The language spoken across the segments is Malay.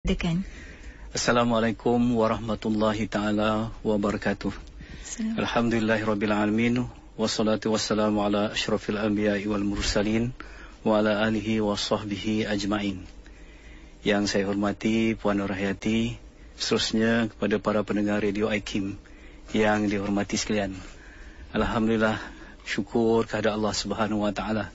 Dekan. Assalamualaikum warahmatullahi ta'ala wabarakatuh. Alhamdulillahirabbil alamin wassalatu wassalamu ala asyrafil anbiya'i wal mursalin wa ala alihi wa sahbihi ajmain. Yang saya hormati Puan Nur Hayati, seterusnya kepada para pendengar Radio IKIM yang dihormati sekalian. Alhamdulillah, syukur kepada Allah Subhanahu wa taala.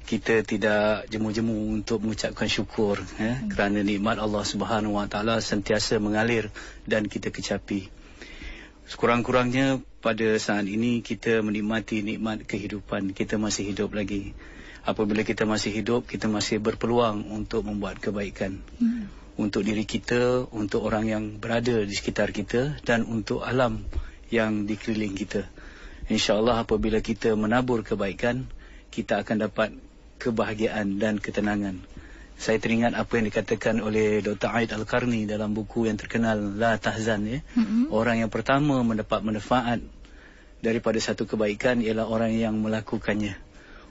Kita tidak jemu-jemu untuk mengucapkan syukur kerana nikmat Allah Subhanahu wa taala sentiasa mengalir dan kita kecapi. Sekurang-kurangnya pada saat ini kita menikmati nikmat kehidupan. Kita masih hidup lagi. Apabila kita masih hidup, kita masih berpeluang untuk membuat kebaikan. Untuk diri kita, untuk orang yang berada di sekitar kita dan untuk alam yang dikeliling kita. InsyaAllah apabila kita menabur kebaikan, kita akan dapat kebahagiaan dan ketenangan. Saya teringat apa yang dikatakan oleh Dr. Aid Al-Qarni dalam buku yang terkenal La Tahzan. Orang yang pertama mendapat manfaat daripada satu kebaikan ialah orang yang melakukannya.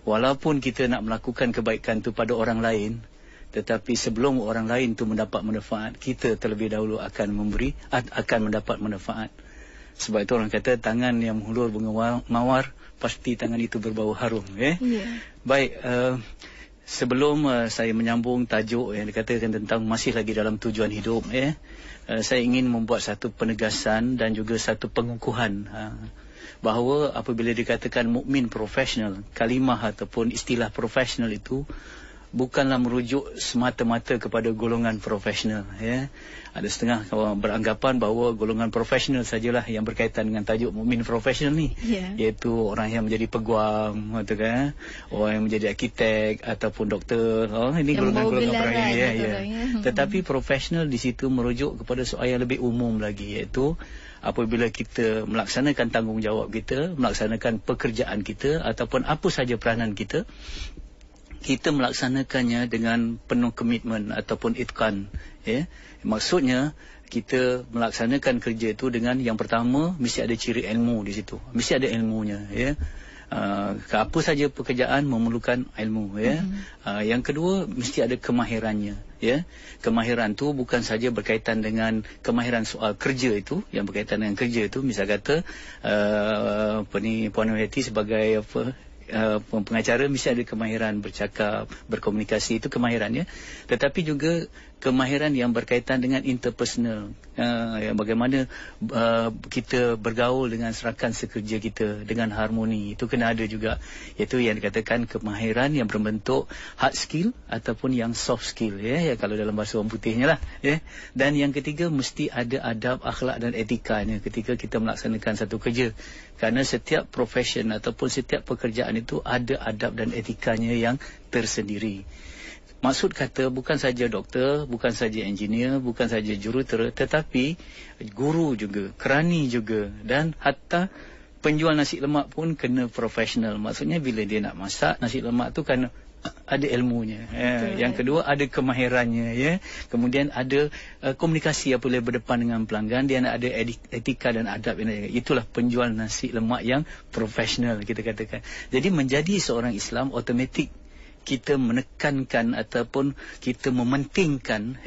Walaupun kita nak melakukan kebaikan itu pada orang lain, tetapi sebelum orang lain itu mendapat manfaat, kita terlebih dahulu akan mendapat manfaat. Sebab itu orang kata tangan yang menghulur bunga mawar, pasti tangan itu berbau harum. Baik, sebelum saya menyambung tajuk yang dikatakan tentang masih lagi dalam tujuan hidup, saya ingin membuat satu penegasan dan juga satu pengukuhan bahawa apabila dikatakan mukmin profesional, kalimah ataupun istilah profesional itu bukanlah merujuk semata-mata kepada golongan profesional. Ada setengah beranggapan bahawa golongan profesional sajalah yang berkaitan dengan tajuk mukmin profesional ni, iaitu orang yang menjadi peguam, orang yang menjadi arkitek ataupun doktor. Ini golongan-golongan profesional. Tetapi profesional di situ merujuk kepada soal yang lebih umum lagi, iaitu apabila kita melaksanakan tanggungjawab kita, melaksanakan pekerjaan kita ataupun apa saja peranan kita, kita melaksanakannya dengan penuh komitmen ataupun itqan. Maksudnya kita melaksanakan kerja itu dengan yang pertama mesti ada ciri ilmu di situ, mesti ada ilmunya. Apa saja pekerjaan memerlukan ilmu. Yang kedua mesti ada kemahirannya. Kemahiran tu bukan saja berkaitan dengan kemahiran soal kerja itu, yang berkaitan dengan kerja itu, misal kata Puan Nur Hayati sebagai pengacara mesti ada kemahiran bercakap, berkomunikasi, itu kemahirannya. Tetapi juga kemahiran yang berkaitan dengan interpersonal, bagaimana kita bergaul dengan rakan sekerja kita dengan harmoni, itu kena ada juga. Iaitu yang dikatakan kemahiran yang berbentuk hard skill ataupun yang soft skill, kalau dalam bahasa orang putihnya lah. Dan yang ketiga mesti ada adab, akhlak dan etikanya ketika kita melaksanakan satu kerja. Kerana setiap profession ataupun setiap pekerjaan itu ada adab dan etikanya yang tersendiri. Maksud kata bukan saja doktor, bukan saja engineer, bukan saja jurutera, tetapi guru juga, kerani juga, dan hatta penjual nasi lemak pun kena profesional. Maksudnya bila dia nak masak nasi lemak tu kan ada ilmunya. Yang kedua ada kemahirannya. Kemudian ada komunikasi apabila berdepan dengan pelanggan, dia nak ada etika dan adab. Itulah penjual nasi lemak yang profesional, kita katakan. Jadi menjadi seorang Islam automatik kita menekankan ataupun kita mementingkan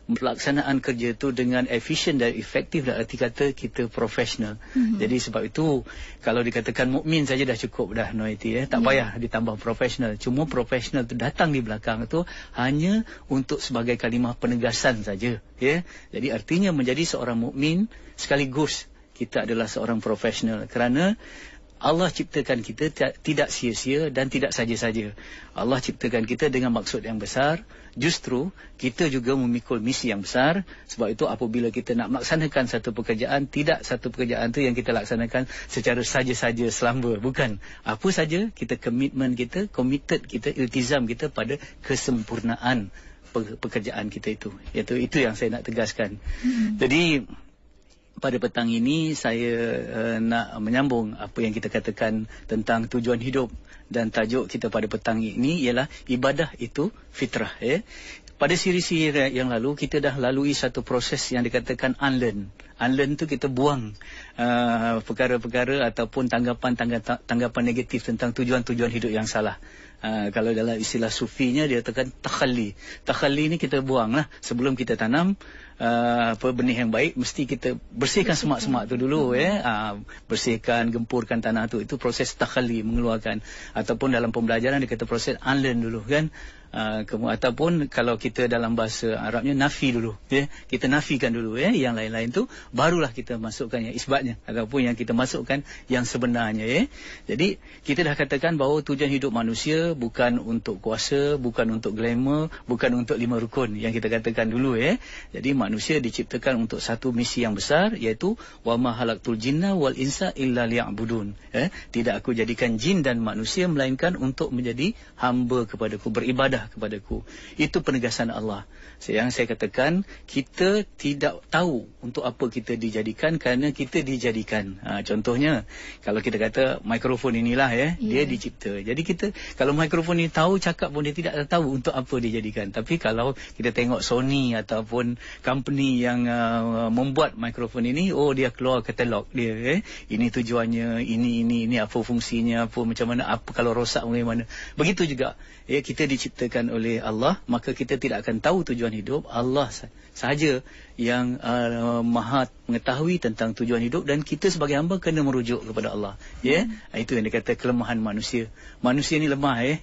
pelaksanaan kerja itu dengan efisien dan efektif, dan arti kata kita profesional. Jadi sebab itu kalau dikatakan mukmin saja dah cukup dah, tak payah ditambah profesional. Cuma profesional itu datang di belakang itu hanya untuk sebagai kalimah penegasan saja. Jadi artinya menjadi seorang mukmin sekaligus kita adalah seorang profesional, kerana Allah ciptakan kita tidak sia-sia dan tidak saja-saja. Allah ciptakan kita dengan maksud yang besar. Justru kita juga memikul misi yang besar. Sebab itu apabila kita nak melaksanakan satu pekerjaan, tidak satu pekerjaan tu yang kita laksanakan secara saja-saja selamba. Bukan. Apa saja kita komitmen kita, committed kita, iltizam kita pada kesempurnaan pekerjaan kita itu. Itu yang saya nak tegaskan. Jadi pada petang ini saya nak menyambung apa yang kita katakan tentang tujuan hidup, dan tajuk kita pada petang ini ialah ibadah itu fitrah. Pada siri-siri yang lalu kita dah lalui satu proses yang dikatakan unlearn. Unlearn tu kita buang perkara-perkara ataupun tanggapan negatif tentang tujuan-tujuan hidup yang salah. Kalau dalam istilah sufinya dia katakan takhalli. Takhalli ni kita buanglah sebelum kita tanam benih yang baik, mesti kita bersihkan semak-semak tu dulu bersihkan, gempurkan tanah tu. Itu proses takhalli, mengeluarkan. Ataupun dalam pembelajaran dia kata proses unlearn dulu kan. Ataupun kalau kita dalam bahasa Arabnya nafi dulu, kita nafikan dulu yang lain-lain tu, barulah kita masukkan yang isbatnya ataupun yang kita masukkan yang sebenarnya. Jadi kita dah katakan bahawa tujuan hidup manusia bukan untuk kuasa, bukan untuk glamour, bukan untuk 5 rukun yang kita katakan dulu. Jadi manusia diciptakan untuk satu misi yang besar, iaitu wa ma khalaqtul jinna wal insa illa liya'budun. Tidak aku jadikan jin dan manusia melainkan untuk menjadi hamba kepadaku, beribadah kepadaku. Itu penegasan Allah. Yang saya katakan, kita tidak tahu untuk apa kita dijadikan kerana kita dijadikan. Contohnya, kalau kita kata mikrofon inilah dia dicipta. Jadi kita, kalau mikrofon ini tahu cakap pun dia tidak tahu untuk apa dijadikan. Tapi kalau kita tengok Sony ataupun company yang membuat mikrofon ini, dia keluar katalog dia. Ini tujuannya, ini apa fungsinya, apa macam mana, apa kalau rosak bagaimana. Begitu juga kita diciptakan oleh Allah, maka kita tidak akan tahu tujuan hidup. Allah sahaja yang maha mengetahui tentang tujuan hidup, dan kita sebagai hamba kena merujuk kepada Allah. Itu yang dikata kelemahan manusia. Manusia ni lemah,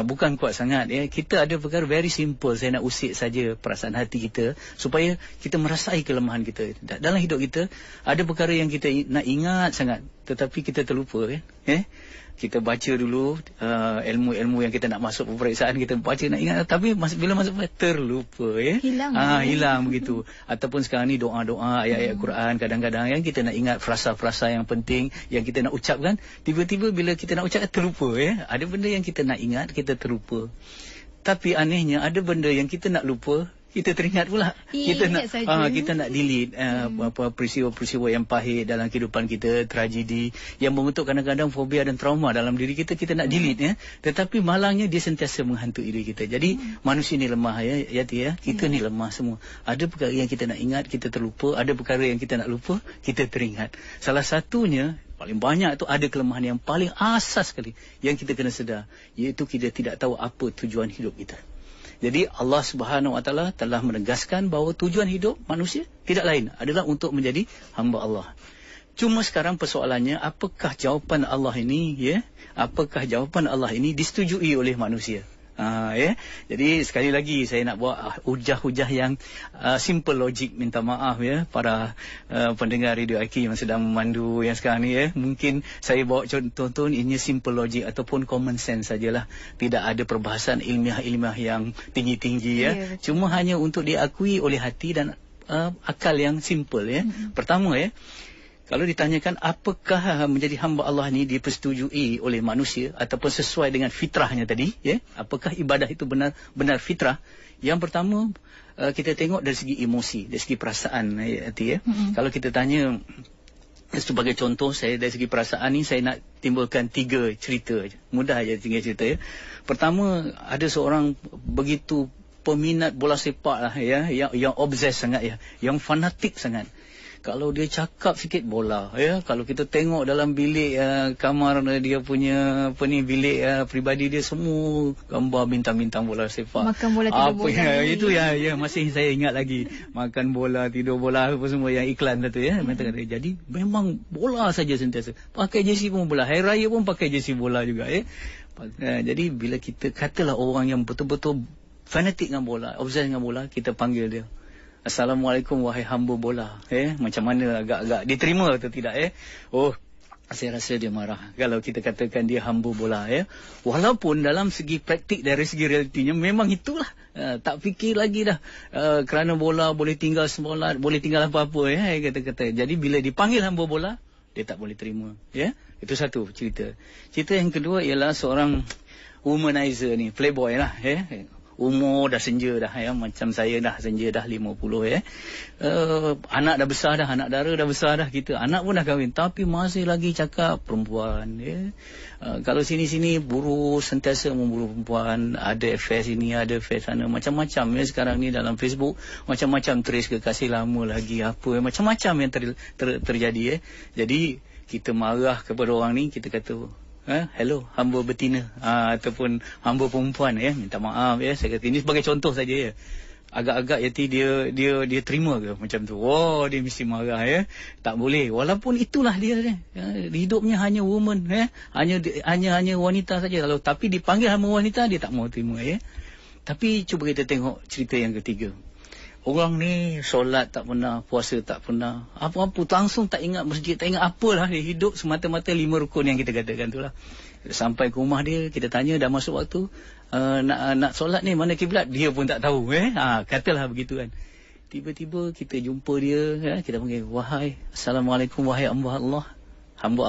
bukan kuat sangat. Kita ada perkara very simple. Saya nak usik saja perasaan hati kita supaya kita merasai kelemahan kita. Dalam hidup kita ada perkara yang kita nak ingat sangat, tetapi kita terlupa. Kita baca dulu ilmu-ilmu yang kita nak masuk peperiksaan, kita baca nak ingat, tapi bila masuk terlupa. Hilang begitu. Ataupun sekarang ni doa-doa, ayat-ayat Quran, kadang-kadang yang kita nak ingat frasa-frasa yang penting yang kita nak ucapkan, tiba-tiba bila kita nak ucap terlupa. Ada benda yang kita nak ingat, kita terlupa. Tapi anehnya ada benda yang kita nak lupa, kita teringat pula. Kita nak delete peristiwa-peristiwa yang pahit dalam kehidupan kita, tragedi yang membentuk kadang-kadang fobia dan trauma dalam diri kita, kita nak delete. Tetapi malangnya dia sentiasa menghantui diri kita. Jadi manusia ni lemah kita ni lemah semua. Ada perkara yang kita nak ingat, kita terlupa. Ada perkara yang kita nak lupa, kita teringat. Salah satunya, paling banyak tu, ada kelemahan yang paling asas sekali yang kita kena sedar, iaitu kita tidak tahu apa tujuan hidup kita. Jadi Allah Subhanahu Wa Taala telah menegaskan bahawa tujuan hidup manusia tidak lain adalah untuk menjadi hamba Allah. Cuma sekarang persoalannya, apakah jawapan Allah ini apakah jawapan Allah ini disetujui oleh manusia? Jadi sekali lagi saya nak buat hujah-hujah yang simple logik. Minta maaf para pendengar Radio IQ yang sedang memandu yang sekarang ni. Mungkin saya bawa contoh ini simple logik ataupun common sense sajalah. Tidak ada perbahasan ilmiah-ilmiah yang tinggi-tinggi. Cuma hanya untuk diakui oleh hati dan akal yang simple. Pertama kalau ditanyakan apakah menjadi hamba Allah ni dipersetujui oleh manusia ataupun sesuai dengan fitrahnya tadi, apakah ibadah itu benar fitrah? Yang pertama, kita tengok dari segi emosi, dari segi perasaan hati. Kalau kita tanya, sebagai contoh, saya dari segi perasaan ni saya nak timbulkan 3 cerita. Mudah aja 3 cerita. Pertama, ada seorang begitu peminat bola sepak lah, yang obses sangat, yang fanatik sangat. Kalau dia cakap sikit bola, kalau kita tengok dalam bilik kamar dia punya bilik peribadi dia, semua gambar bintang-bintang bola sepak. Makan bola, tidur bola. Itu masih saya ingat lagi. Makan bola, tidur bola, apa semua yang iklan tu Jadi memang bola saja sentiasa. Pakai jersey pun bola. Hari raya pun pakai jersey bola juga. Jadi bila kita katalah orang yang betul-betul fanatik dengan bola, obses dengan bola, kita panggil dia, Assalamualaikum wahai hamba bola. Macam mana, agak-agak diterima atau tidak? Saya rasa dia marah kalau kita katakan dia hamba bola. Walaupun dalam segi praktik, dari segi realitinya memang itulah. Tak fikir lagi dah. Kerana bola boleh tinggal semolat, boleh tinggal apa-apa. Kata-kata. Jadi bila dipanggil hamba bola, dia tak boleh terima. Itu satu cerita. Cerita yang kedua ialah seorang womanizer ni, playboy lah. umur dah senja dah ya, macam saya dah senja dah 50 ya. Anak dah besar dah, anak dara dah besar dah, kita anak pun dah kahwin tapi masih lagi cakap perempuan ya. Kalau sini-sini buruh, sentiasa memburu perempuan, ada affair sini, ada affair sana, macam-macam ya sekarang ni dalam Facebook, macam-macam trace kekasih lama lagi apa, macam-macam yang terjadi ya. Jadi kita marah kepada orang ni, kita kata hello hamba betina ataupun hamba perempuan ya, minta maaf ya, saya kata ini sebagai contoh saja ya. Agak-agak Yati dia terima ke macam tu? Oh, dia mesti marah ya. Tak boleh. Walaupun itulah dia ya. Hidupnya hanya woman ya. Hanya wanita saja. Kalau tapi dipanggil hamba wanita dia tak mau terima ya. Tapi cuba kita tengok cerita yang ketiga. Orang ni solat tak pernah, puasa tak pernah, apa-apa langsung tak ingat masjid, tak ingat apalah, dia hidup semata-mata 5 rukun yang kita katakan itulah. Sampai ke rumah dia, kita tanya dah masuk waktu, nak solat ni mana kiblat, dia pun tak tahu katalah begitu kan. Tiba-tiba kita jumpa dia kita panggil, wahai assalamualaikum, wahai hamba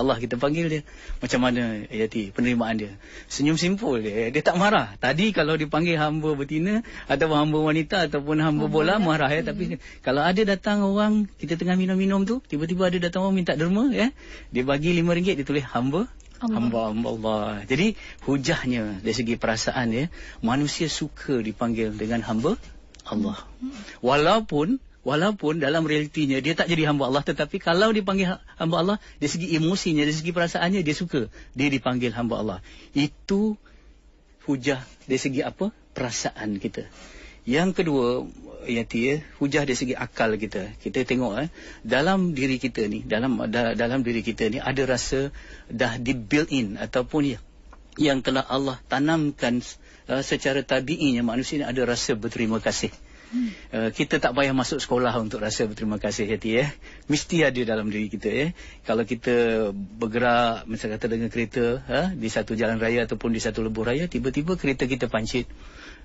Allah kita panggil dia. Macam mana Yati penerimaan dia? Senyum simpul dia tak marah. Tadi kalau dipanggil hamba betina ataupun hamba wanita ataupun hamba bola marah ya. Tapi kalau ada datang orang, kita tengah minum-minum tu, tiba-tiba ada datang orang minta derma ya, dia bagi RM5, dia tulis hamba Allah. Jadi hujahnya dari segi perasaan ya, manusia suka dipanggil dengan hamba Allah. Walaupun dalam realitinya dia tak jadi hamba Allah, tetapi kalau dipanggil hamba Allah, dari segi emosinya, dari segi perasaannya, dia suka dia dipanggil hamba Allah. Itu hujah dari segi apa? Perasaan kita. Yang kedua, Yati hujah dari segi akal kita. Kita tengok dalam diri kita ni, dalam diri kita ni ada rasa dah di built in ataupun yang telah Allah tanamkan secara tabiinya, manusia ni ada rasa berterima kasih. Kita tak payah masuk sekolah untuk rasa berterima kasih Yati mesti ada dalam diri kita Kalau kita bergerak misalnya kata dengan kereta di satu jalan raya ataupun di satu lebuh raya, tiba-tiba kereta kita pancit,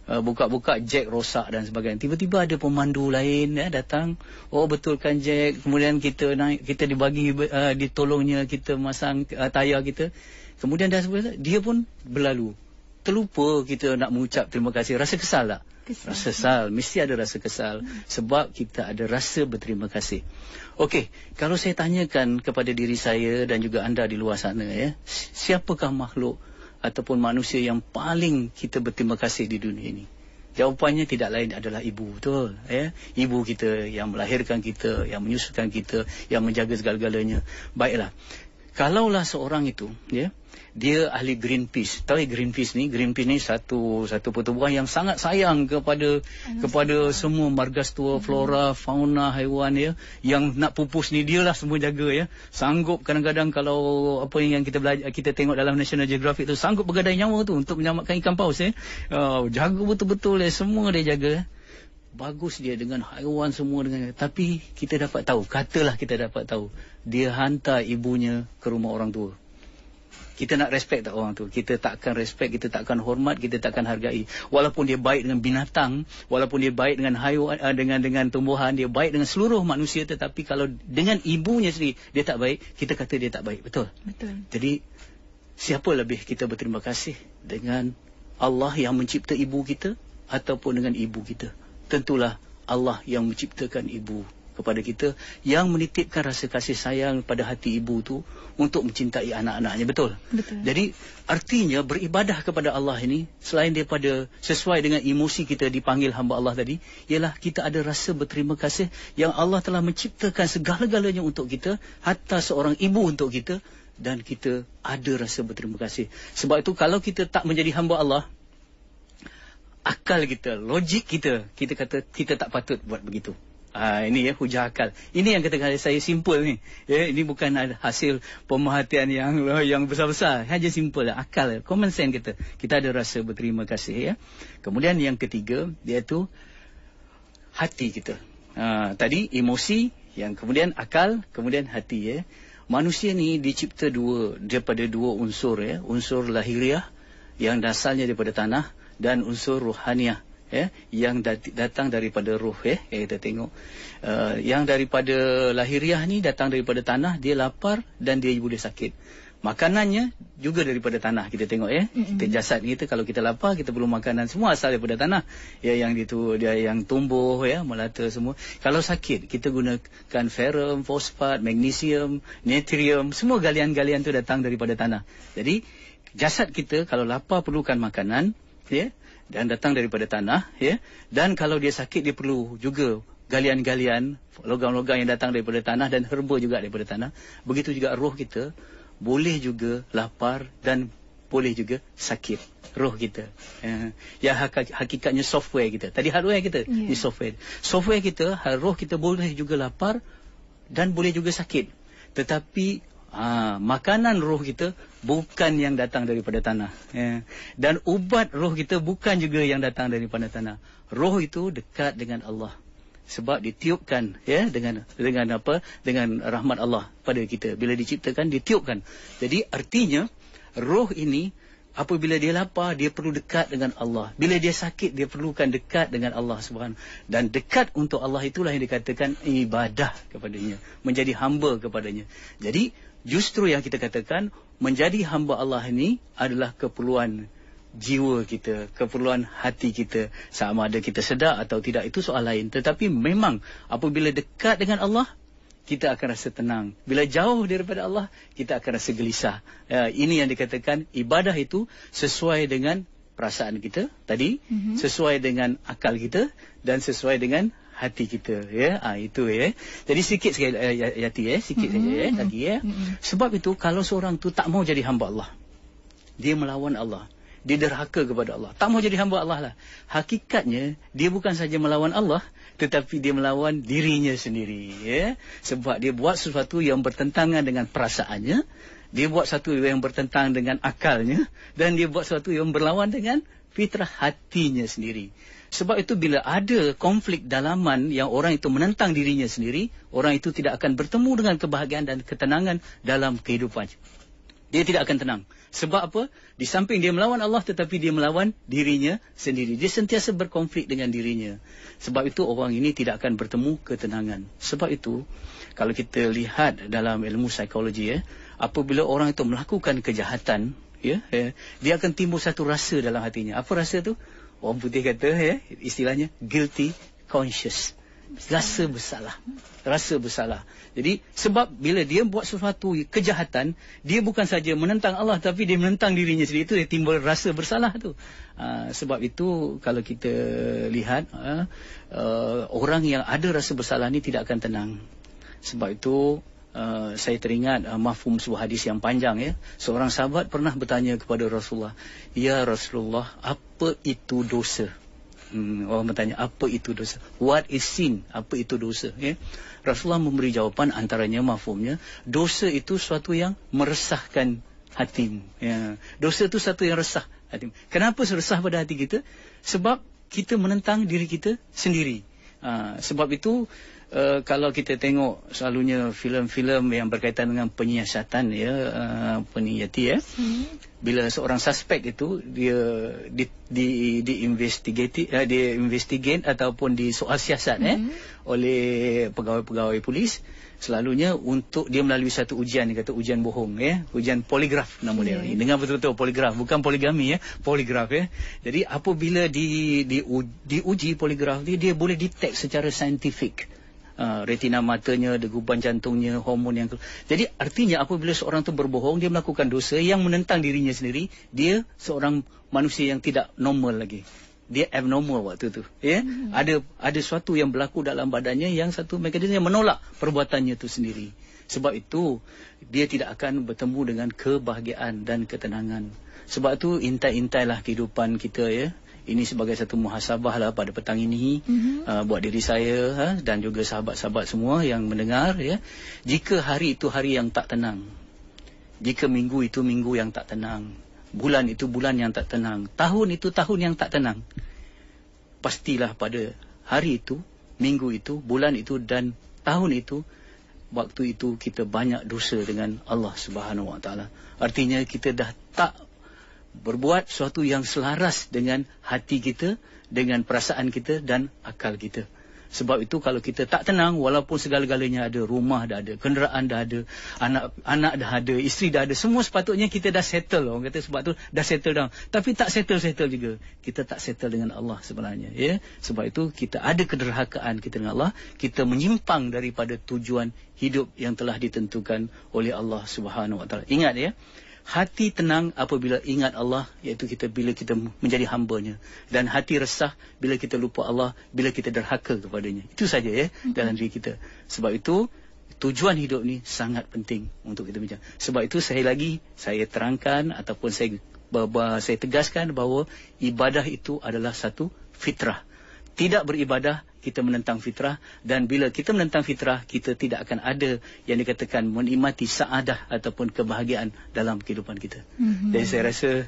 buka-buka jack rosak dan sebagainya, tiba-tiba ada pemandu lain datang, betulkan jack, kemudian kita naik, kita dibagi ditolongnya, kita masang tayar kita, kemudian dia pun berlalu, terlupa kita nak mengucap terima kasih. Rasa kesal tak? Rasa kesal, mesti ada rasa kesal sebab kita ada rasa berterima kasih. Okey, kalau saya tanyakan kepada diri saya dan juga anda di luar sana siapakah makhluk ataupun manusia yang paling kita berterima kasih di dunia ini? Jawapannya tidak lain adalah ibu, betul Ibu kita yang melahirkan kita, yang menyusukan kita, yang menjaga segala-galanya. Baiklah, kalaulah seorang itu dia ahli Greenpeace. Tahu Greenpeace ni satu pertubuhan yang sangat sayang kepada semua margastua, flora, fauna, haiwan yang nak pupus ni, dialah semua jaga Sanggup kadang-kadang kalau apa yang kita belajar, kita tengok dalam National Geographic tu, sanggup bergadai nyawa tu untuk menyelamatkan ikan paus jaga betul-betul semua dia jaga. Bagus dia dengan haiwan semua tapi katalah kita dapat tahu dia hantar ibunya ke rumah orang tua. Kita nak respect tak orang tu? Kita takkan respect, kita takkan hormat, kita takkan hargai. Walaupun dia baik dengan binatang, walaupun dia baik dengan haiwan, dengan tumbuhan, dia baik dengan seluruh manusia, tetapi kalau dengan ibunya sendiri dia tak baik, kita kata dia tak baik. Betul? Jadi siapa lebih kita berterima kasih, dengan Allah yang mencipta ibu kita ataupun dengan ibu kita? Tentulah Allah yang menciptakan ibu kepada kita, yang menitipkan rasa kasih sayang pada hati ibu tu untuk mencintai anak-anaknya. Betul? Jadi artinya beribadah kepada Allah ini, selain daripada sesuai dengan emosi kita dipanggil hamba Allah tadi, ialah kita ada rasa berterima kasih yang Allah telah menciptakan segala-galanya untuk kita, hatta seorang ibu untuk kita, dan kita ada rasa berterima kasih. Sebab itu kalau kita tak menjadi hamba Allah, akal kita, logik kita kata kita tak patut buat begitu. Ini hujah akal. Ini yang katakan saya simple ni. Ini bukan hasil pemerhatian yang besar-besar. Hanya simple akal, common sense kita. Kita ada rasa berterima kasih Kemudian yang ketiga, iaitu hati kita. Tadi emosi, yang kemudian akal, kemudian hati Manusia ni dicipta daripada dua unsur unsur lahiriah yang asalnya daripada tanah, dan unsur ruhaniah yang datang daripada ruh kita tengok yang daripada lahiriah ni datang daripada tanah, dia lapar dan dia boleh sakit. Makanannya juga daripada tanah, kita tengok ya. Kita jasad kita, kalau kita lapar, kita perlu makanan, semua asal daripada tanah. Ya, yang itu dia yang tumbuh ya, melata semua. Kalau sakit, kita gunakan ferrum, fosfat, magnesium, natrium, semua galian-galian itu datang daripada tanah. Jadi jasad kita kalau lapar perlukan makanan ya, dan datang daripada tanah ya. Dan kalau dia sakit, dia perlu juga galian-galian, logam-logam yang datang daripada tanah, dan herba juga daripada tanah. Begitu juga roh kita boleh juga lapar dan boleh juga sakit, roh kita. Ya, hakikatnya software kita. Tadi hardware kita, ini software. Software kita, roh kita boleh juga lapar dan boleh juga sakit. Tetapi makanan roh kita bukan yang datang daripada tanah. Dan ubat roh kita bukan juga yang datang daripada tanah. Roh itu dekat dengan Allah. Sebab ditiupkan ya, dengan apa? Dengan rahmat Allah pada kita. Bila diciptakan, ditiupkan. Jadi artinya roh ini apabila dia lapar, dia perlu dekat dengan Allah. Bila dia sakit, dia perlukan dekat dengan Allah Subhanahu. Dan dekat untuk Allah itulah yang dikatakan ibadah kepadanya, menjadi hamba kepadanya. Jadi justru yang kita katakan menjadi hamba Allah ini adalah keperluan jiwa kita, keperluan hati kita. Sama ada kita sedar atau tidak, itu soal lain. Tetapi memang apabila dekat dengan Allah, kita akan rasa tenang. Bila jauh daripada Allah, kita akan rasa gelisah. Ini yang dikatakan ibadah itu sesuai dengan perasaan kita tadi, sesuai dengan akal kita, dan sesuai dengan hati kita. Ya, itu ya. Jadi sikit sekali Yati ya, sikit saja ya lagi ya. Sebab itu kalau seorang tu tak mau jadi hamba Allah, dia melawan Allah, dia derhaka kepada Allah, tak mau jadi hamba Allah lah. Hakikatnya dia bukan saja melawan Allah, tetapi dia melawan dirinya sendiri ya. Sebab dia buat sesuatu yang bertentangan dengan perasaannya, dia buat sesuatu yang bertentangan dengan akalnya, dan dia buat sesuatu yang berlawan dengan fitrah hatinya sendiri. Sebab itu bila ada konflik dalaman yang orang itu menentang dirinya sendiri, orang itu tidak akan bertemu dengan kebahagiaan dan ketenangan dalam kehidupan. Dia tidak akan tenang. Sebab apa? Di samping dia melawan Allah, tetapi dia melawan dirinya sendiri. Dia sentiasa berkonflik dengan dirinya. Sebab itu orang ini tidak akan bertemu ketenangan. Sebab itu kalau kita lihat dalam ilmu psikologi ya, apabila orang itu melakukan kejahatan ya, dia akan timbul satu rasa dalam hatinya. Apa rasa tu? Orang putih kata ya, istilahnya guilty conscious. Rasa bersalah. Rasa bersalah. Jadi sebab bila dia buat sesuatu kejahatan, dia bukan saja menentang Allah, tapi dia menentang dirinya sendiri. Itu dia timbul rasa bersalah tu. Sebab itu kalau kita lihat orang yang ada rasa bersalah ni tidak akan tenang. Sebab itu saya teringat mafhum sebuah hadis yang panjang ya. Seorang sahabat pernah bertanya kepada Rasulullah, "Ya Rasulullah, apa itu dosa?" Orang bertanya, apa itu dosa? What is sin? Apa itu dosa? Ya? Rasulullah memberi jawapan, antaranya mafhumnya, dosa itu sesuatu yang meresahkan hatimu. Ya. Dosa itu sesuatu yang resah hatimu. Kenapa resah pada hati kita? Sebab kita menentang diri kita sendiri. Sebab itu kalau kita tengok selalunya filem-filem yang berkaitan dengan penyiasatan ya, peniyati ya, bila seorang suspek itu dia investigate ataupun disoal siasat oleh pegawai-pegawai polis, selalunya untuk dia melalui satu ujian, dia kata ujian bohong ya, ujian poligraf nama dia. Dengar betul-betul poligraf, bukan poligami ya, poligraf ya. Jadi apabila diuji poligraf dia boleh detect secara saintifik retina matanya, degupan jantungnya, hormon yang jadi artinya apabila seorang tu berbohong, dia melakukan dosa yang menentang dirinya sendiri, dia seorang manusia yang tidak normal lagi. Dia abnormal waktu tu ya. Ada sesuatu yang berlaku dalam badannya yang satu mekanisme yang menolak perbuatannya itu sendiri. Sebab itu dia tidak akan bertemu dengan kebahagiaan dan ketenangan. Sebab itu intai-intailah kehidupan kita ya. Ini sebagai satu muhasabah lah pada petang ini buat diri saya dan juga sahabat-sahabat semua yang mendengar ya. Jika hari itu hari yang tak tenang, jika minggu itu minggu yang tak tenang, bulan itu bulan yang tak tenang, tahun itu tahun yang tak tenang, pastilah pada hari itu, minggu itu, bulan itu dan tahun itu, waktu itu kita banyak dosa dengan Allah Subhanahu Wa Taala. Artinya kita dah tak berbuat sesuatu yang selaras dengan hati kita, dengan perasaan kita dan akal kita. Sebab itu kalau kita tak tenang, walaupun segala-galanya ada, rumah dah ada, kenderaan dah ada, anak dah ada, isteri dah ada, semua sepatutnya kita dah settle. Orang kata sebab tu dah settle down. Tapi tak settle juga. Kita tak settle dengan Allah sebenarnya. Ya? Sebab itu kita ada kederhakaan kita dengan Allah. Kita menyimpang daripada tujuan hidup yang telah ditentukan oleh Allah Subhanahu Wa Taala. Ingat ya. Hati tenang apabila ingat Allah, iaitu bila kita menjadi hamba-Nya. Dan hati resah bila kita lupa Allah, bila kita derhaka kepadanya. Itu saja ya dalam diri kita. Sebab itu tujuan hidup ni sangat penting untuk kita bincang. Sebab itu saya terangkan ataupun saya tegaskan bahawa ibadah itu adalah satu fitrah. Tidak beribadah, kita menentang fitrah. Dan bila kita menentang fitrah, kita tidak akan ada yang dikatakan menikmati saadah ataupun kebahagiaan dalam kehidupan kita. Jadi saya rasa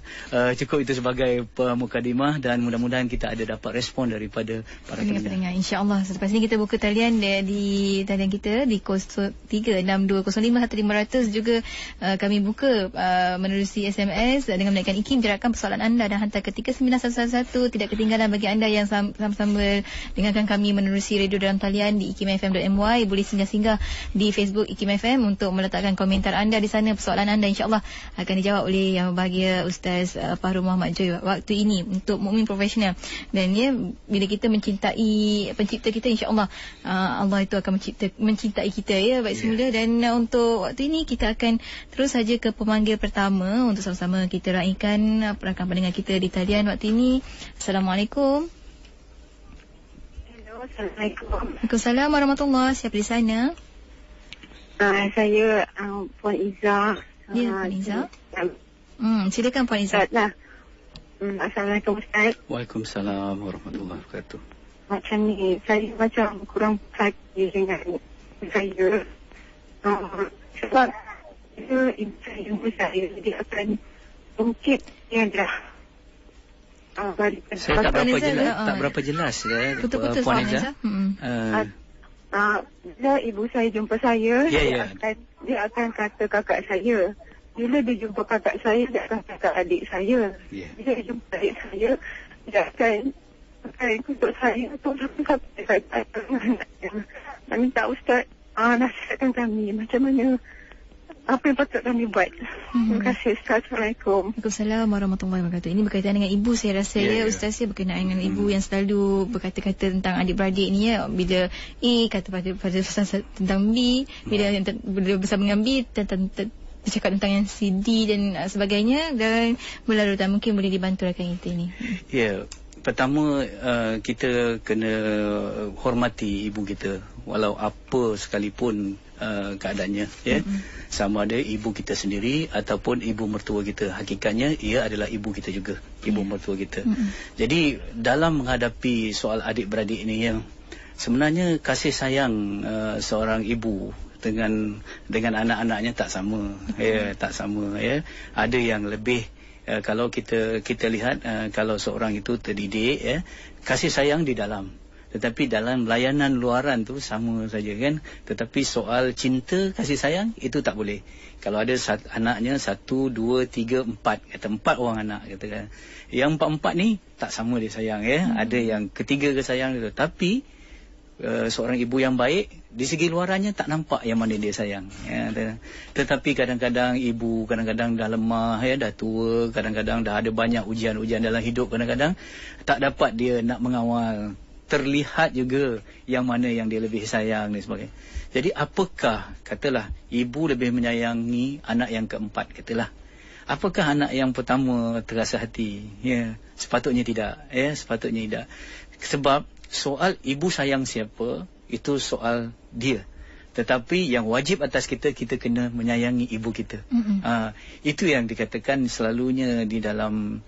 cukup itu sebagai mukadimah, dan mudah-mudahan kita ada dapat respon daripada para pendengar. InsyaAllah. Selepas ini kita buka talian di talian kita di 0362051500. Juga kami buka menerusi SMS dengan menaikkan IKIM, jeratkan persoalan anda dan hantar ke 39111. Tidak ketinggalan bagi anda yang sama-sama dengarkan kami menerusi radio dalam talian di ikimfm.my. Boleh singgah-singgah di Facebook IKIM FM untuk meletakkan komentar anda di sana. Persoalan anda insyaAllah akan dijawab oleh Yang Berbahagia Ustaz Fahrul Muhammad Joy waktu ini untuk mukmin profesional. Dan ya, bila kita mencintai pencipta kita, insyaAllah Allah itu akan mencintai kita ya baik semula. Dan untuk waktu ini kita akan terus saja ke pemanggil pertama untuk sama-sama kita raikan rakan pendengar kita di talian waktu ini. Assalamualaikum. Assalamualaikum. Waalaikumsalam warahmatullahi. Siapa di sana? Saya Puan Izzah. Ya, Puan Izzah. Silakan Puan Izzah. Assalamualaikum Ustaz. Waalaikumsalam warahmatullahi wabarakatuh. Macam ni, saya macam kurang hati dengan saya. Sebab ibu saya dia akan mungkin dia dah saya tak berapa jelas Putus-putus Puan Izzah. Bila ibu saya jumpa saya, dia akan kata kakak saya. Bila dia jumpa kakak saya, dia akan kata adik saya. Bila dia jumpa adik saya, dia akan kutuk saya untuk sampai saya minta Ustaz nasihatkan kami macam mana, apa yang patut kami buat. Terima kasih Ustaz. Assalamualaikum. Waalaikumsalam warahmatullahi wabarakatuh. Ini berkaitan dengan ibu, saya rasa Ustaz ya, berkenaan dengan ibu yang selalu berkata-kata tentang adik-beradik ni ya. Bila A kata pada tentang B, bila bersama dengan B bercakap tentang yang C, D dan sebagainya, dan berlarutan. Mungkin boleh dibantu rakan kita ini. Pertama, kita kena hormati ibu kita walau apa sekalipun keadaannya ya. Sama ada ibu kita sendiri ataupun ibu mertua kita, hakikatnya ia adalah ibu kita juga, ibu mertua kita. Jadi dalam menghadapi soal adik-beradik ini, yang sebenarnya kasih sayang seorang ibu dengan anak-anaknya tak sama. Tak sama ya. Ada yang lebih. Kalau kita lihat, kalau seorang itu terdidik ya, kasih sayang di dalam, tetapi dalam layanan luaran tu sama saja kan. Tetapi soal cinta, kasih sayang itu tak boleh. Kalau ada anaknya 1, 2, 3, 4, kata 4 orang anak katakan, yang 4 ni tak sama dia sayang ya. Ada yang ketiga ke sayang dia, tapi seorang ibu yang baik, di segi luarannya tak nampak yang mana dia sayang ya. Tetapi kadang-kadang ibu dah lemah ya, dah tua, kadang-kadang dah ada banyak ujian-ujian dalam hidup, kadang-kadang tak dapat dia nak mengawal. Terlihat juga yang mana yang dia lebih sayang dan sebagainya. Jadi apakah, katalah ibu lebih menyayangi anak yang keempat, katalah, apakah anak yang pertama terasa hati? Ya, sepatutnya tidak ya, sepatutnya tidak. Sebab soal ibu sayang siapa, itu soal dia. Tetapi yang wajib atas kita kena menyayangi ibu kita. Itu yang dikatakan selalunya di dalam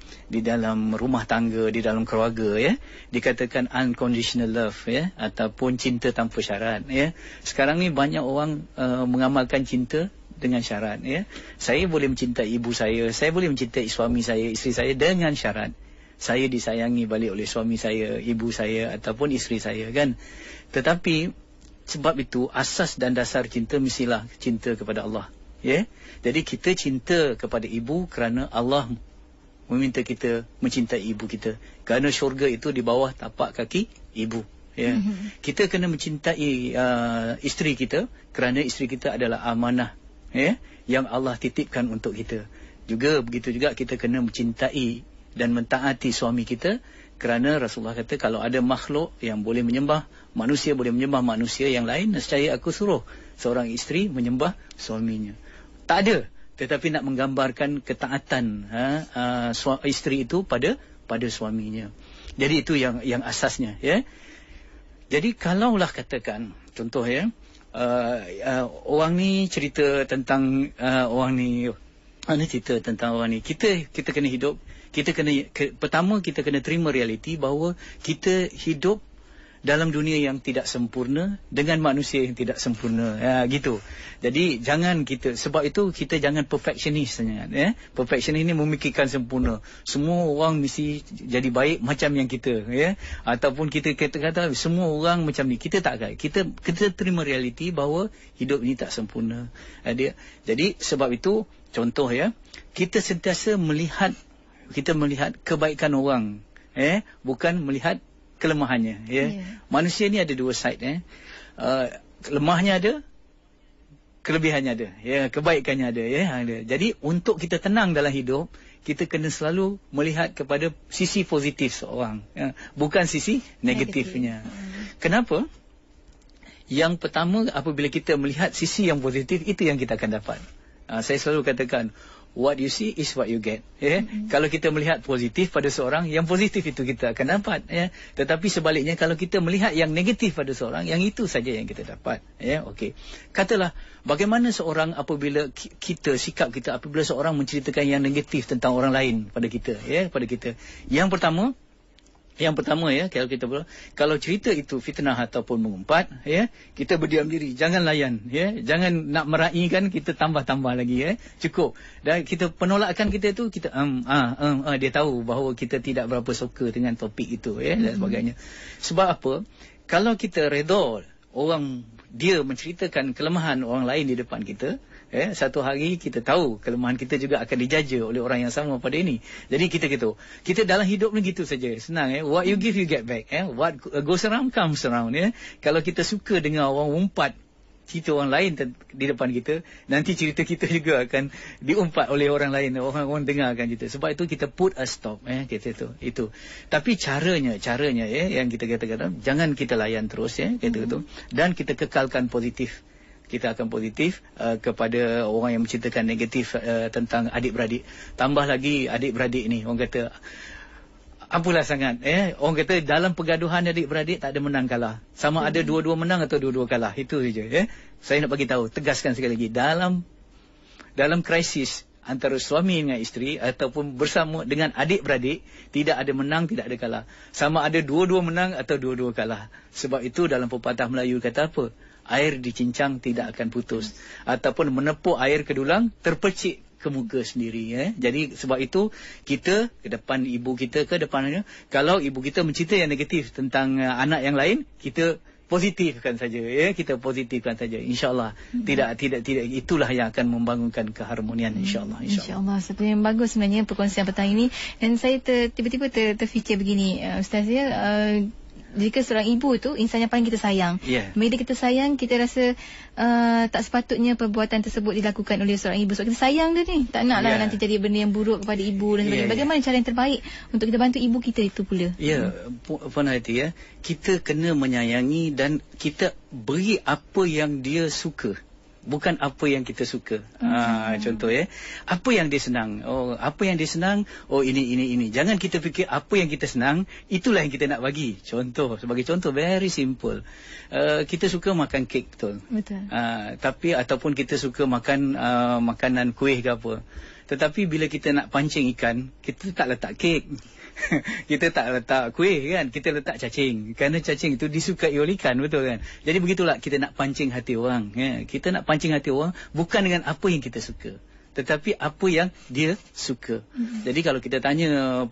rumah tangga, di dalam keluarga ya, dikatakan unconditional love ya, ataupun cinta tanpa syarat ya. Sekarang ni banyak orang mengamalkan cinta dengan syarat ya. Saya boleh mencintai ibu saya boleh mencintai suami saya, isteri saya dengan syarat saya disayangi balik oleh suami saya, ibu saya ataupun isteri saya kan. Tetapi sebab itu asas dan dasar cinta mestilah cinta kepada Allah ya. Jadi kita cinta kepada ibu kerana Allah meminta kita mencintai ibu kita, kerana syurga itu di bawah tapak kaki ibu ya. Kita kena mencintai isteri kita kerana isteri kita adalah amanah, ya, yang Allah titipkan untuk kita. Juga begitu juga kita kena mencintai dan mentaati suami kita kerana Rasulullah kata kalau ada makhluk yang boleh menyembah manusia, boleh menyembah manusia yang lain, nescaya aku suruh seorang isteri menyembah suaminya. Tak ada, tetapi nak menggambarkan ketaatan isteri itu pada suaminya. Jadi itu yang asasnya, ya. Jadi kalaulah katakan contoh, ya, orang ni cerita tentang orang ni cerita tentang orang ni, kita kena hidup, kita kena pertama kita kena terima realiti bahawa kita hidup dalam dunia yang tidak sempurna dengan manusia yang tidak sempurna, gitu. Jadi jangan kita, sebab itu kita jangan perfectionist sangat, ya. Perfectionist ini memikirkan sempurna, semua orang mesti jadi baik macam yang kita, ya. Ataupun kita kata semua orang macam ni, kita tak akan. Kita terima realiti bahawa hidup ini tak sempurna. Jadi sebab itu contoh, ya, kita sentiasa melihat kebaikan orang, bukan melihat kelemahannya, ya. Manusia ni ada dua side, lemahnya ada, kelebihannya ada, ya, kebaikannya ada, ya. Jadi untuk kita tenang dalam hidup, kita kena selalu melihat kepada sisi positif seorang, ya, bukan sisi negatifnya. Kenapa? Yang pertama, apabila kita melihat sisi yang positif, itu yang kita akan dapat. Saya selalu katakan, what you see is what you get, ya. Kalau kita melihat positif pada seorang, yang positif itu kita akan dapat, ya. Tetapi sebaliknya, kalau kita melihat yang negatif pada seorang, yang itu saja yang kita dapat, ya. Okey. Katalah bagaimana seorang apabila sikap kita apabila seorang menceritakan yang negatif tentang orang lain pada kita, ya, pada kita. Yang pertama, ya, kalau cerita itu fitnah ataupun mengumpat, ya, kita berdiam diri, jangan layan, ya, jangan nak meraihkan, kita tambah lagi, ya, cukup. Dan kita penolakan kita itu, kita dia tahu bahawa kita tidak berapa suka dengan topik itu, ya, dan sebagainya. Sebab apa? Kalau kita redha orang dia menceritakan kelemahan orang lain di depan kita, satu hari kita tahu kelemahan kita juga akan dijaja oleh orang yang sama pada ini. Jadi kita dalam hidup ni gitu saja, senang, what you give you get back, what goes around comes around, ya. Kalau kita suka dengar orang umpat cerita orang lain di depan kita, nanti cerita kita juga akan diumpat oleh orang lain, orang dengarkan kita. Sebab itu kita put a stop, kita itu. Tapi caranya, ya, yang kita katakan, jangan kita layan terus, ya, dan kita kekalkan positif. Kita akan positif kepada orang yang menceritakan negatif tentang adik-beradik. Tambah lagi adik-beradik ni, orang kata apalah sangat, orang kata dalam pergaduhan adik-beradik tak ada menang kalah. Sama ada dua-dua menang atau dua-dua kalah, itu saja, ya. Saya nak bagi tahu, tegaskan sekali lagi, dalam krisis antara suami dengan isteri ataupun bersama dengan adik-beradik, tidak ada menang, tidak ada kalah. Sama ada dua-dua menang atau dua-dua kalah. Sebab itu dalam pepatah Melayu kata apa? Air dicincang tidak akan putus. Ataupun menepuk air ke dulang, terpercik ke muka sendiri, ya. Jadi sebab itu kita ke depan ibu kita, ke depannya, kalau ibu kita mencerita yang negatif tentang anak yang lain, kita positifkan saja, ya. Kita positifkan saja, insya-Allah. Tidak itulah yang akan membangunkan keharmonian, insya-Allah. Insya-Allah. Seperti yang bagus sebenarnya perkongsian petang ini, dan saya tiba-tiba terfikir begini, Ustaz, ya, jika seorang ibu tu insan yang paling kita sayang, bila kita sayang, kita rasa tak sepatutnya perbuatan tersebut dilakukan oleh seorang ibu. Sebab kita sayang dia ni, tak naklah nanti jadi benda yang buruk kepada ibu dan sebagainya. Bagaimana cara yang terbaik untuk kita bantu ibu kita itu pula? Puan Hati, ya, kita kena menyayangi dan kita beri apa yang dia suka, bukan apa yang kita suka. Contoh, ya, apa yang dia senang, ini. Jangan kita fikir apa yang kita senang, itulah yang kita nak bagi. Sebagai contoh very simple, kita suka makan kek, betul. Tapi ataupun kita suka makan makanan kuih ke apa, tetapi bila kita nak pancing ikan, kita tak letak kek. Kita tak letak kuih, kan, kita letak cacing, kerana cacing itu disukai oleh ikan, betul, kan. Jadi begitulah kita nak pancing hati orang, ya. Kita nak pancing hati orang bukan dengan apa yang kita suka, tetapi apa yang dia suka. Jadi kalau kita tanya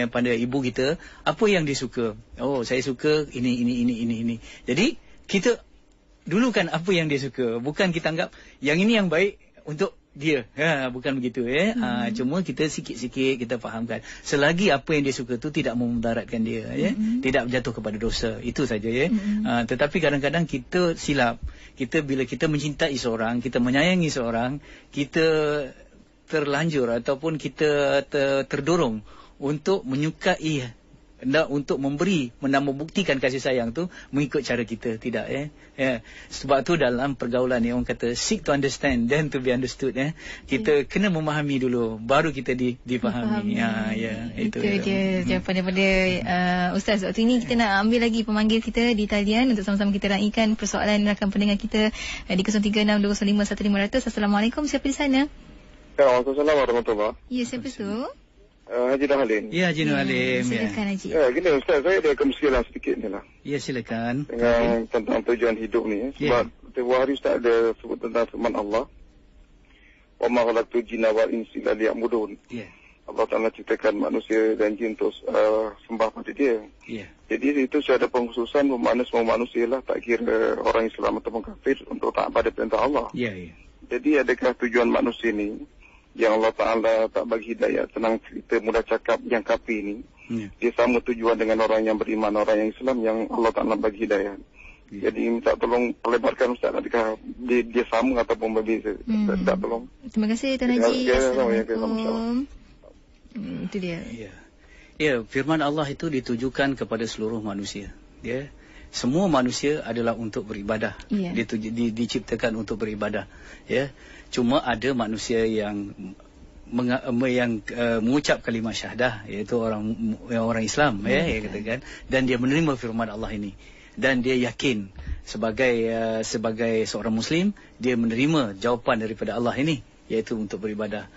pada ibu kita, apa yang dia suka? Oh, saya suka ini. Jadi kita dulukan apa yang dia suka, bukan kita anggap yang ini yang baik untuk dia. Bukan begitu cuma kita sikit-sikit kita fahamkan. Selagi apa yang dia suka tu tidak memudaratkan dia tidak jatuh kepada dosa. Itu saja tetapi kadang-kadang kita silap. Bila kita mencintai seorang, kita menyayangi seorang, kita terlanjur ataupun kita terdorong untuk menyukai, untuk membuktikan kasih sayang tu mengikut cara kita. Tidak sebab tu dalam pergaulan ni orang kata seek to understand then to be understood. Kita kena memahami dulu baru kita dipahami. Itu dia jawapan daripada Ustaz. Waktu ini kita nak ambil lagi pemanggil kita di talian untuk sama-sama kita raikan persoalan rakan pendengar kita di 0362051500. Assalamualaikum, siapa di sana? Assalamualaikum warahmatullahi wabarakatuh. Ya, siapa tu? Haji Nurhalim. Ya, Haji Nurhalim. Silakan Haji. Gini Ustaz, saya ada kemungkinan sedikit ni lah. Ya, silakan. Dengan tentang tujuan hidup ni. Sebab sebuah hari Ustaz ada sebut tentang firman Allah. Wa ma khalaqtul jinna wal insa illa liya'budun. Allah Ta'ala ciptakan manusia dan jin untuk sembah pada dia. Jadi itu sudah ada pengkhususan bermakna semua manusia lah, tak kira orang Islam ataupun kafir, untuk taat pada perintah Allah. Jadi adakah tujuan manusia ni yang Allah Ta'ala tak bagi hidayah, senang cerita, mudah cakap, yang kapi ni dia sama tujuan dengan orang yang beriman, orang yang Islam yang Allah Ta'ala bagi hidayah. Jadi minta tolong perlebarkan Ustaz, adakah dia sama ataupun berbeza? Tak, tolong. Terima kasih Tuan Haji. Assalamualaikum. Itu dia. Firman Allah itu ditujukan kepada seluruh manusia. Semua manusia adalah untuk beribadah. Diciptakan untuk beribadah. Cuma ada manusia yang mengucap kalimah syahadah, iaitu orang Islam, katakan, dan dia menerima firman Allah ini dan dia yakin sebagai seorang Muslim, dia menerima jawapan daripada Allah ini, iaitu untuk beribadah.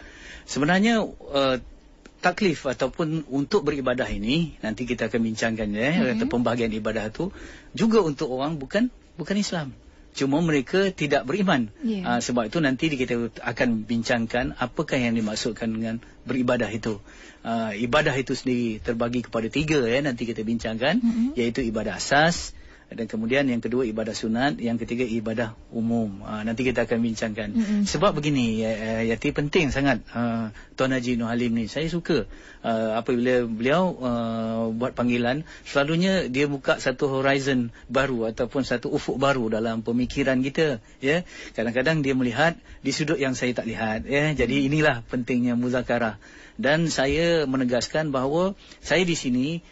Sebenarnya taklif ataupun untuk beribadah ini nanti kita akan bincangkan pembahagian ibadah itu juga untuk orang bukan Islam. Cuma mereka tidak beriman. Sebab itu nanti kita akan bincangkan apakah yang dimaksudkan dengan beribadah itu. Ibadah itu sendiri terbagi kepada 3 nanti kita bincangkan, iaitu ibadah asas, dan kemudian yang kedua ibadah sunat, yang ketiga ibadah umum. Nanti kita akan bincangkan. Sebab begini, Yati, penting sangat Tuan Haji Nurhalim ni. Saya suka apabila beliau buat panggilan, selalunya dia buka satu horizon baru ataupun satu ufuk baru dalam pemikiran kita. Kadang-kadang dia melihat di sudut yang saya tak lihat. Jadi inilah pentingnya muzakarah. Dan saya menegaskan bahawa saya di sini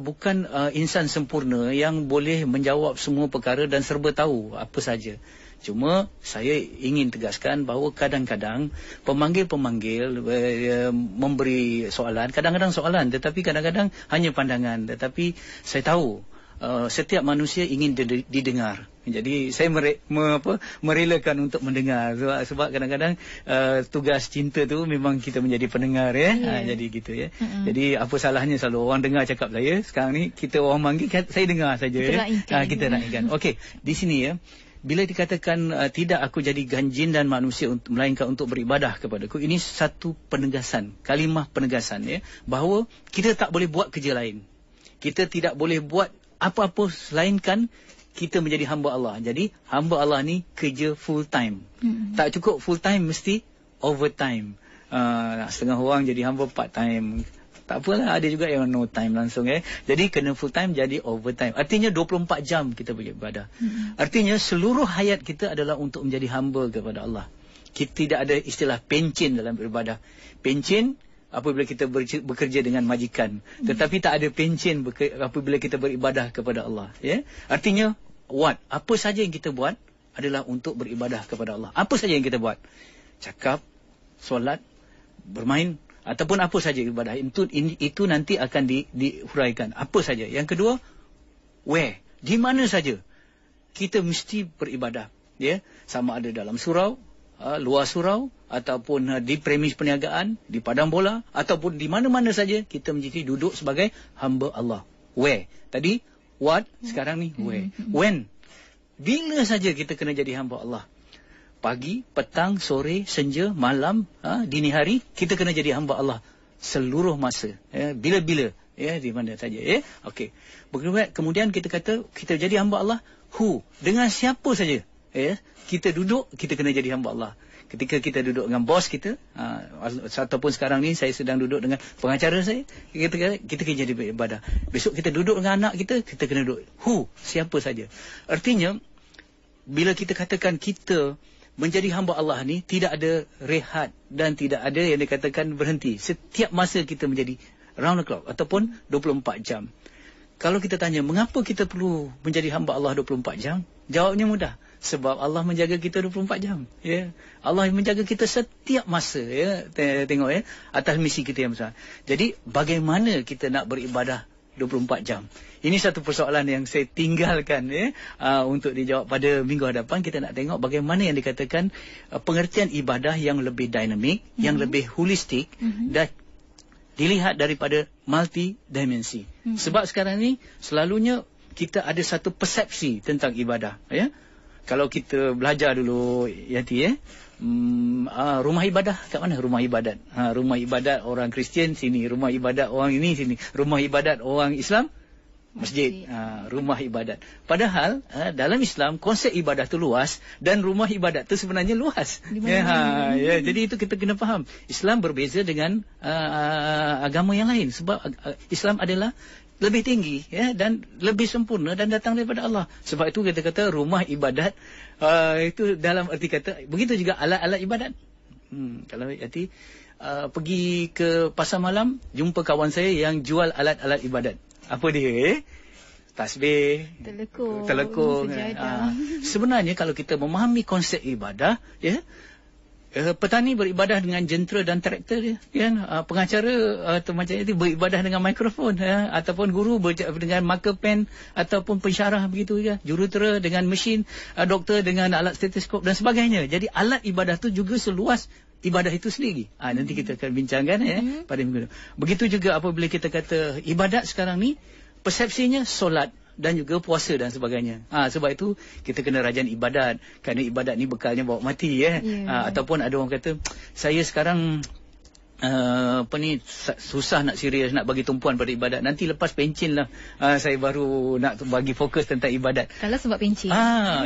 bukan insan sempurna yang boleh menjawab semua perkara dan serba tahu apa saja. Cuma saya ingin tegaskan bahawa kadang-kadang pemanggil-pemanggil memberi soalan, kadang-kadang soalan tetapi kadang-kadang hanya pandangan. Tetapi saya tahu setiap manusia ingin didengar. Jadi saya merelakan untuk mendengar. Sebab kadang-kadang tugas cinta tu memang kita menjadi pendengar. Jadi gitu Jadi apa salahnya selalu orang dengar cakap saya. Sekarang ni kita orang manggil, saya dengar saja. Kita raikan. Okey, di sini bila dikatakan tidak aku jadi ganjin dan manusia melainkan untuk beribadah kepadaku, ini satu penegasan, kalimah penegasan bahawa kita tak boleh buat kerja lain. Kita tidak boleh buat apa-apa selainkan kita menjadi hamba Allah. Jadi hamba Allah ni kerja full time. Tak cukup full time, mesti overtime. Setengah orang jadi hamba part time. Tak apalah, ada juga yang no time langsung. Jadi kena full time, jadi overtime. Artinya 24 jam kita beribadah. Artinya seluruh hayat kita adalah untuk menjadi hamba kepada Allah. Kita tidak ada istilah pencen dalam beribadah. Pencen apabila kita bekerja dengan majikan, tetapi tak ada pencen apabila kita beribadah kepada Allah. Artinya apa saja yang kita buat adalah untuk beribadah kepada Allah. Apa saja yang kita buat, cakap, solat, bermain, ataupun apa saja ibadah itu nanti akan dihuraikan. Apa saja. Yang kedua, where, di mana saja kita mesti beribadah. Sama ada dalam surau, luar surau, ataupun di premis perniagaan, di padang bola, ataupun di mana-mana saja kita mesti duduk sebagai hamba Allah. Where? Tadi what, sekarang ni where. When? Bila saja kita kena jadi hamba Allah. Pagi, petang, sore, senja, malam, dini hari, kita kena jadi hamba Allah seluruh masa. Bila-bila, di mana saja. Okey. Kemudian kita kata kita jadi hamba Allah. Who? Dengan siapa saja. Kita duduk, kita kena jadi hamba Allah. ketika kita duduk dengan bos kita, ataupun sekarang ni saya sedang duduk dengan pengacara saya, kita kena jadi beribadah. Besok kita duduk dengan anak kita kena duduk siapa saja. Artinya bila kita katakan kita menjadi hamba Allah ni, tidak ada rehat dan tidak ada yang dikatakan berhenti. Setiap masa kita menjadi round the clock ataupun 24 jam. Kalau kita tanya mengapa kita perlu menjadi hamba Allah 24 jam, jawabnya mudah. Sebab Allah menjaga kita 24 jam. Ya. Allah menjaga kita setiap masa. Ya. Tengok atas misi kita yang besar. Jadi bagaimana kita nak beribadah 24 jam? Ini satu persoalan yang saya tinggalkan untuk dijawab pada minggu hadapan. Kita nak tengok bagaimana yang dikatakan pengertian ibadah yang lebih dinamik, yang lebih holistik dan dilihat daripada multi-dimensi. Sebab sekarang ni selalunya kita ada satu persepsi tentang ibadah. Ya? Kalau kita belajar dulu, Yati, rumah ibadah kat mana? Rumah ibadat. Rumah ibadat orang Kristian sini, rumah ibadat orang ini sini, rumah ibadat orang Islam masjid. Rumah ibadat. Padahal dalam Islam konsep ibadah tu luas dan rumah ibadat tu sebenarnya luas. Jadi itu kita kena faham. Islam berbeza dengan agama yang lain sebab Islam adalah lebih tinggi dan lebih sempurna dan datang daripada Allah. Sebab itu kita kata rumah ibadat itu dalam arti kata. Begitu juga alat-alat ibadat. Kalau Yati pergi ke pasar malam, jumpa kawan saya yang jual alat-alat ibadat. Apa dia? Tasbih, telekung. Sebenarnya kalau kita memahami konsep ibadah, petani beribadah dengan jentera dan traktor dia, pengacara atau macam itu beribadah dengan mikrofon, ataupun guru dengan marker pen ataupun pensyarah begitu ya, jurutera dengan mesin, doktor dengan alat stetoskop dan sebagainya. Jadi alat ibadah tu juga seluas ibadah itu sendiri. Nanti kita akan bincangkan pada minggu depan. Begitu juga apabila kita kata ibadat sekarang ni, persepsinya solat dan juga puasa dan sebagainya. Sebab itu kita kena rajin ibadat, kerana ibadat ni bekalnya bawa mati ataupun ada orang kata saya sekarang susah nak serius nak bagi tumpuan pada ibadat, nanti lepas pencin lah saya baru nak bagi fokus tentang ibadat. Kalau sebab pencin.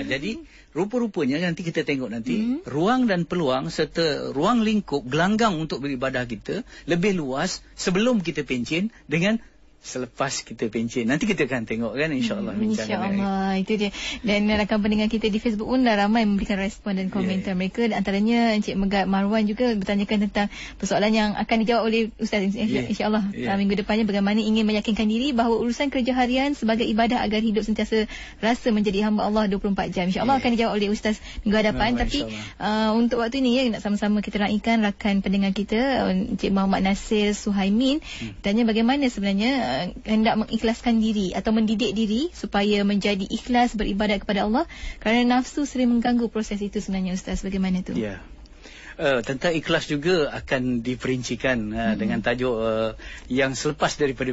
Jadi rupa-rupanya nanti kita tengok nanti ruang dan peluang serta ruang lingkup gelanggang untuk beribadah kita lebih luas sebelum kita pencin dengan selepas kita pencin. Nanti kita akan tengok kan, insya-Allah insya-Allah itu dia. Dan rakan pendengar kita di Facebook pun dah ramai memberikan respon dan komentar mereka. Dan antaranya Encik Megat Marwan juga bertanyakan tentang persoalan yang akan dijawab oleh Ustaz insya-Allah minggu depannya, bagaimana ingin meyakinkan diri bahawa urusan kerja harian sebagai ibadah agar hidup sentiasa rasa menjadi hamba Allah 24 jam. Insya-Allah akan dijawab oleh Ustaz minggu hadapan. Tapi untuk waktu ini nak sama-sama kita raikan rakan pendengar kita Encik Muhammad Nasir Suhaimin tanya bagaimana sebenarnya hendak mengikhlaskan diri atau mendidik diri supaya menjadi ikhlas beribadat kepada Allah, kerana nafsu sering mengganggu proses itu sebenarnya Ustaz. Bagaimana tu? Tentang ikhlas juga akan diperincikan dengan tajuk yang selepas daripada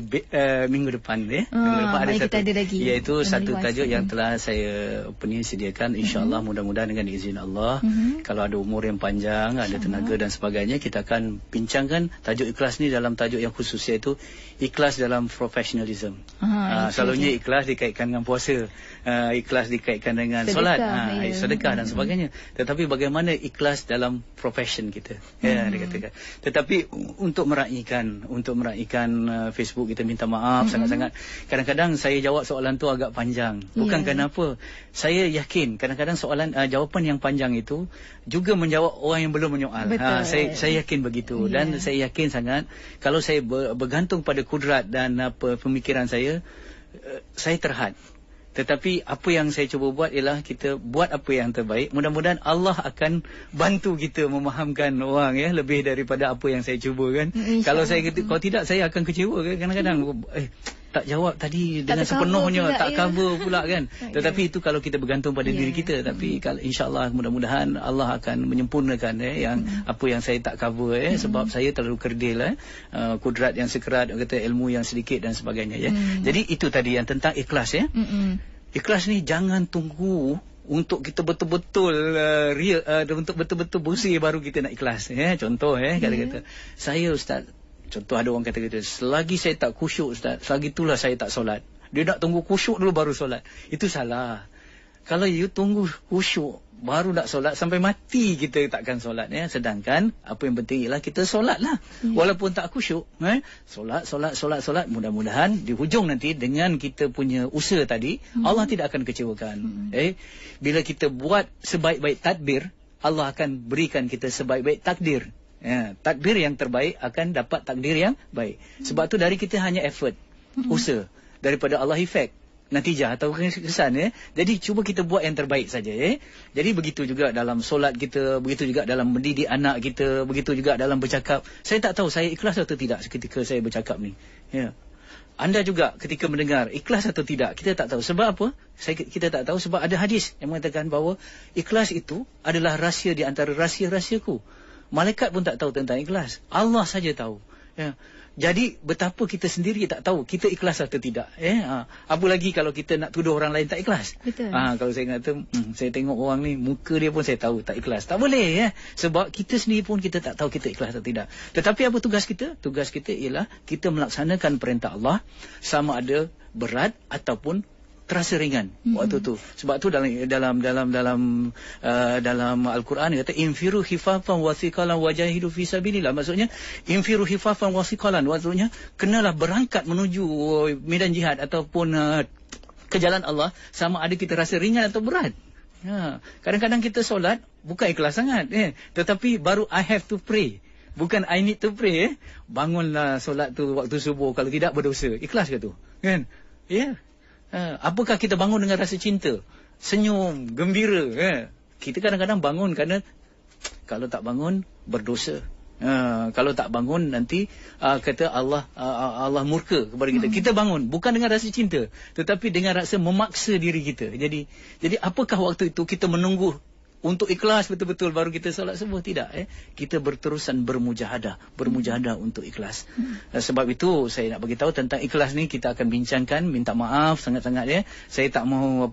minggu depan. Minggu depan ada satu, ada lagi, iaitu satu tajuk yang telah saya sediakan. InsyaAllah mudah-mudahan dengan izin Allah, kalau ada umur yang panjang, ada tenaga dan sebagainya, kita akan bincangkan tajuk ikhlas ni dalam tajuk yang khusus, iaitu ikhlas dalam professionalism. Selalunya ikhlas dikaitkan dengan puasa, ikhlas dikaitkan dengan solat, sedekah dan sebagainya. Tetapi bagaimana ikhlas dalam profession kita, dikatakan. Tetapi untuk meraihkan Facebook, kita minta maaf sangat-sangat. Kadang-kadang saya jawab soalan tu agak panjang. Bukan kenapa. Saya yakin kadang-kadang jawapan yang panjang itu juga menjawab orang yang belum menyoal. Saya yakin begitu. Dan saya yakin sangat kalau saya bergantung pada kudrat dan pemikiran saya terhad. Tetapi apa yang saya cuba buat ialah kita buat apa yang terbaik. Mudah-mudahan Allah akan bantu kita memahamkan orang lebih daripada apa yang saya cuba kan. Kalau tidak saya akan kecewa kan. Kadang-kadang tak jawab tadi dengan sepenuhnya, tak cover pula kan. Tetapi itu kalau kita bergantung pada diri kita. Tapi insya-Allah mudah-mudahan Allah akan menyempurnakan yang apa yang saya tak cover sebab saya terlalu kerdil kudrat yang sekerat, kata ilmu yang sedikit dan sebagainya Jadi itu tadi yang tentang ikhlas Ikhlas ni jangan tunggu untuk kita betul-betul untuk betul-betul bersih baru kita nak ikhlas. Contoh kata-kata saya Ustaz, contoh ada orang kata selagi saya tak khusyuk Ustaz, selagi itulah saya tak solat. Dia nak tunggu khusyuk dulu baru solat. Itu salah. Kalau you tunggu khusyuk baru nak solat, sampai mati kita takkan solat ya. Sedangkan apa yang penting ialah kita solatlah. Walaupun tak khusyuk, solat. Mudah-mudahan di hujung nanti dengan kita punya usaha tadi, Allah tidak akan kecewakan. Bila kita buat sebaik-baik tadbir, Allah akan berikan kita sebaik-baik takdir. Takdir yang terbaik akan dapat takdir yang baik. Sebab tu dari kita hanya effort, usaha, daripada Allah efek, natijah atau kesan ya. Jadi cuba kita buat yang terbaik saja ya. Jadi begitu juga dalam solat kita, begitu juga dalam mendidik anak kita, begitu juga dalam bercakap. Saya tak tahu saya ikhlas atau tidak ketika saya bercakap ni. Ya. Anda juga ketika mendengar ikhlas atau tidak, kita tak tahu. Sebab apa? Kita tak tahu sebab ada hadis yang mengatakan bahawa ikhlas itu adalah rahsia di antara rahsia-rahsiaku. Malaikat pun tak tahu tentang ikhlas. Allah saja tahu. Ya. Jadi betapa kita sendiri tak tahu kita ikhlas atau tidak. Apa lagi kalau kita nak tuduh orang lain tak ikhlas. Betul. Kalau saya kata saya tengok orang ni, muka dia pun saya tahu tak ikhlas. Tak boleh ya. Sebab kita sendiri pun kita tak tahu kita ikhlas atau tidak. Tetapi apa tugas kita? Tugas kita ialah kita melaksanakan perintah Allah, sama ada berat ataupun terasa ringan waktu tu. Sebab tu dalam Al-Quran dia kata infiru khifafan wa thiqalan wajahidu fi sabilillah. Maksudnya infiru khifafan wa thiqalan, maksudnya kenalah berangkat menuju medan jihad ataupun ke jalan Allah, sama ada kita rasa ringan atau berat. Kadang-kadang kita solat bukan ikhlas sangat tetapi baru I have to pray, bukan I need to pray. Bangunlah solat tu waktu subuh, kalau tidak berdosa. Ikhlas ke tu? Kan? Ya. Apakah kita bangun dengan rasa cinta, senyum, gembira? Kita kadang-kadang bangun kerana kalau tak bangun berdosa. Kalau tak bangun nanti kata Allah murka kepada kita. Kita bangun bukan dengan rasa cinta, tetapi dengan rasa memaksa diri kita. Jadi apakah waktu itu kita menunggu untuk ikhlas betul-betul baru kita solat subuh? Tidak. Kita berterusan bermujahadah untuk ikhlas. Sebab itu saya nak bagi tahu tentang ikhlas ni, kita akan bincangkan. Minta maaf sangat-sangat ya. Saya tak mahu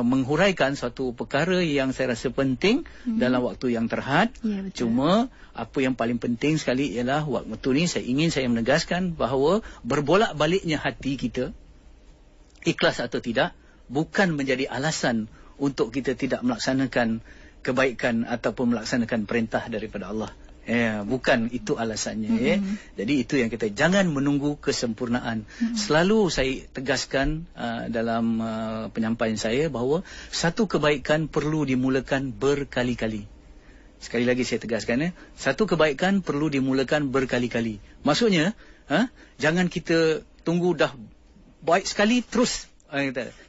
menghuraikan suatu perkara yang saya rasa penting dalam waktu yang terhad. Ya, cuma apa yang paling penting sekali ialah waktu ni saya menegaskan bahawa berbolak-baliknya hati kita, ikhlas atau tidak, bukan menjadi alasan untuk kita tidak melaksanakan kebaikan ataupun melaksanakan perintah daripada Allah. Bukan itu alasannya. Jadi itu yang kita jangan menunggu kesempurnaan. Selalu saya tegaskan dalam penyampaian saya bahawa satu kebaikan perlu dimulakan berkali-kali. Sekali lagi saya tegaskan satu kebaikan perlu dimulakan berkali-kali. Maksudnya jangan kita tunggu dah baik sekali terus.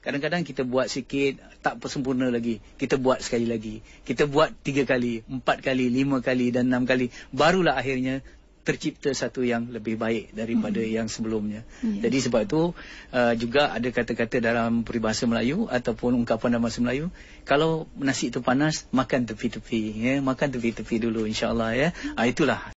Kadang-kadang kita buat sikit, tak sempurna lagi, kita buat sekali lagi, kita buat 3 kali, 4 kali, 5 kali dan 6 kali, barulah akhirnya tercipta satu yang lebih baik daripada yang sebelumnya. Jadi sebab itu juga ada kata-kata dalam peribahasa Melayu ataupun ungkapan dalam bahasa Melayu, kalau nasi itu panas, makan tepi-tepi. Makan tepi-tepi dulu, insyaAllah ya. Itulah